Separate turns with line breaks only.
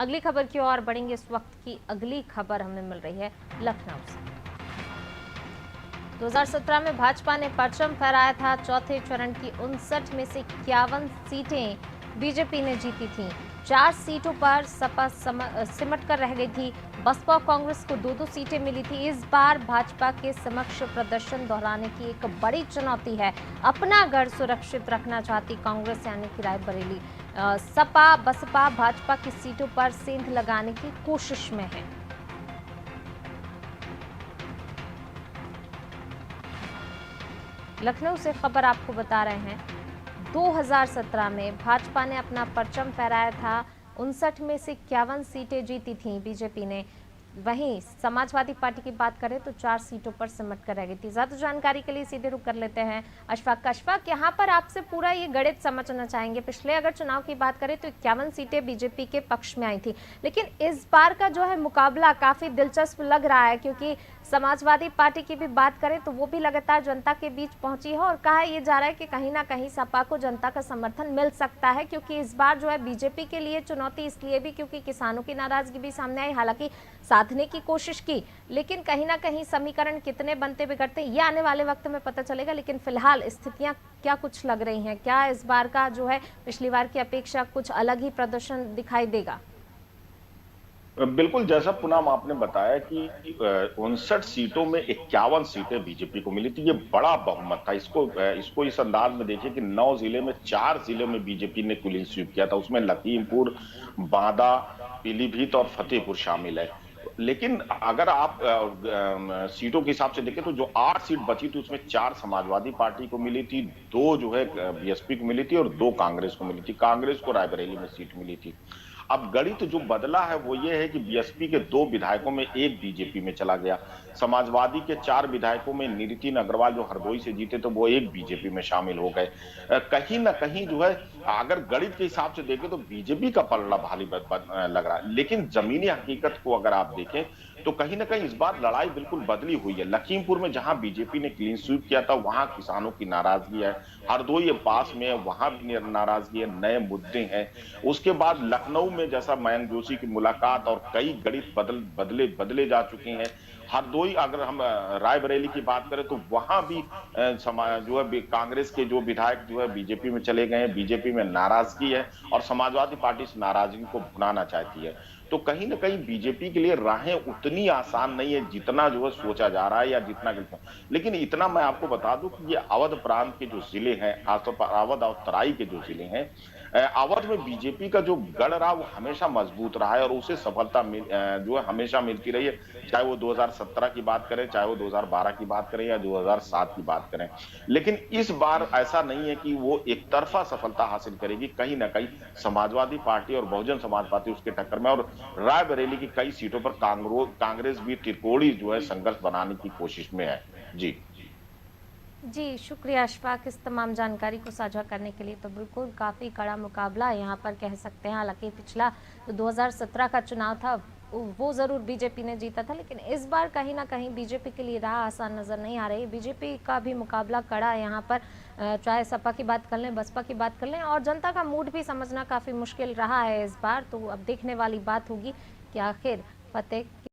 अगली खबर की ओर बढ़ेंगे। इस वक्त की अगली खबर हमें मिल रही है लखनऊ से। 2017 में भाजपा ने परचम फहराया था। चौथे चरण की 59 में से 51 सीटें बीजेपी ने जीती थीं। 4 सीटों पर सपा सिमट कर रह गई थी। बसपा और कांग्रेस को 2-2 सीटें मिली थी। इस बार भाजपा के समक्ष प्रदर्शन दोहराने की एक बड़ी चुनौती है। अपना गढ़ सुरक्षित रखना चाहती कांग्रेस यानी कि रायबरेली। सपा बसपा भाजपा की सीटों पर सेंध लगाने की कोशिश में है। लखनऊ से खबर आपको बता रहे हैं, 2017 में भाजपा ने अपना परचम फहराया था। 59 में से 51 सीटें जीती थीं बीजेपी ने। वहीं समाजवादी पार्टी की बात करें तो 4 सीटों पर सिमट कर रह गई थी। ज्यादा जानकारी के लिए सीधे रुक कर लेते हैं अशफाक। यहाँ पर आपसे पूरा ये गणित समझना चाहेंगे। पिछले अगर चुनाव की बात करें तो 51 सीटें बीजेपी के पक्ष में आई थी, लेकिन इस बार का जो है मुकाबला काफी दिलचस्प लग रहा है, क्योंकि समाजवादी पार्टी की भी बात करें तो वो भी लगातार जनता के बीच पहुंची है और कहा ये जा रहा है कि कहीं ना कहीं सपा को जनता का समर्थन मिल सकता है, क्योंकि इस बार जो है बीजेपी के लिए चुनौती इसलिए भी क्योंकि किसानों की नाराजगी भी सामने आई। हालांकि साधने की कोशिश की, लेकिन कहीं ना कहीं समीकरण कितने बनते बिगड़ते ये आने वाले वक्त में पता चलेगा। लेकिन फिलहाल स्थितियां क्या कुछ लग रही हैं? क्या इस बार का जो है पिछली बार की अपेक्षा कुछ अलग ही प्रदर्शन दिखाई देगा?
बिल्कुल, जैसा पूनम आपने बताया कि 59 सीटों में 51 सीटें बीजेपी को मिली थी। ये बड़ा बहुमत था। इसको इस अंदाज में देखिए कि 9 जिले में 4 जिलों में बीजेपी ने क्लीन स्वीप किया था। उसमें लखीमपुर, बांदा, पीलीभीत और फतेहपुर शामिल है। लेकिन अगर आप सीटों के हिसाब से देखें तो जो 8 सीट बची थी उसमें 4 समाजवादी पार्टी को मिली थी, 2 जो है बीएसपी को मिली थी और 2 कांग्रेस को मिली थी। कांग्रेस को रायबरेली में सीट मिली थी। अब गणित जो बदला है वो ये है कि बीएसपी के 2 विधायकों में एक बीजेपी में चला गया। समाजवादी के 4 विधायकों में नितिन अग्रवाल जो हरदोई से जीते तो वो एक बीजेपी में शामिल हो गए। कहीं ना कहीं जो है अगर गणित के हिसाब से देखें तो बीजेपी का पलड़ा भारी लग रहा है। लेकिन जमीनी हकीकत को अगर आप देखें तो कहीं ना कहीं इस बार लड़ाई बिल्कुल बदली हुई है। लखीमपुर में जहां बीजेपी ने क्लीन स्वीप किया था वहां किसानों की नाराजगी है। हरदोई पास में है, वहां भी नाराजगी है, नए मुद्दे हैं। उसके बाद लखनऊ में जैसा मयंक जोशी की मुलाकात और कई गणित बदले बदले जा चुके हैं। हरदोई अगर हम रायबरेली की बात करें तो वहां भी जो है कांग्रेस के जो विधायक जो है बीजेपी में चले गए हैं। बीजेपी में नाराजगी है और समाजवादी पार्टी इस नाराजगी को भुनाना चाहती है। तो कहीं ना कहीं बीजेपी के लिए राहें उतनी आसान नहीं है जितना जो है सोचा जा रहा है या जितना। लेकिन इतना मैं आपको बता दूं कि ये अवध प्रांत के जो जिले हैं, खासतौर पर अवध और तराई के जो जिले हैं, अवध में बीजेपी का जो गढ़ रहा वो हमेशा मजबूत रहा है और उसे सफलता जो है हमेशा मिलती रही है। चाहे वो 2017 की बात करें, चाहे वो 2012 की बात करें या 2007 की बात करें। लेकिन इस बार ऐसा नहीं है कि वो एक तरफा सफलता हासिल करेगी। कहीं ना कहीं समाजवादी पार्टी और बहुजन समाज पार्टी उसके टक्कर में, और रायबरेली की कई सीटों पर कांग्रेस भी त्रिकोणीय जो है संघर्ष बनाने की कोशिश में है। जी
जी, शुक्रिया अशफाक इस तमाम जानकारी को साझा करने के लिए। तो बिल्कुल काफ़ी कड़ा मुकाबला यहाँ पर कह सकते हैं। हालांकि पिछला जो 2017 का चुनाव था वो ज़रूर बीजेपी ने जीता था, लेकिन इस बार कहीं ना कहीं बीजेपी के लिए राह आसान नज़र नहीं आ रही। बीजेपी का भी मुकाबला कड़ा है यहाँ पर, चाहे सपा की बात कर लें, बसपा की बात कर लें, और जनता का मूड भी समझना काफ़ी मुश्किल रहा है इस बार। तो अब देखने वाली बात होगी कि आखिर फतेह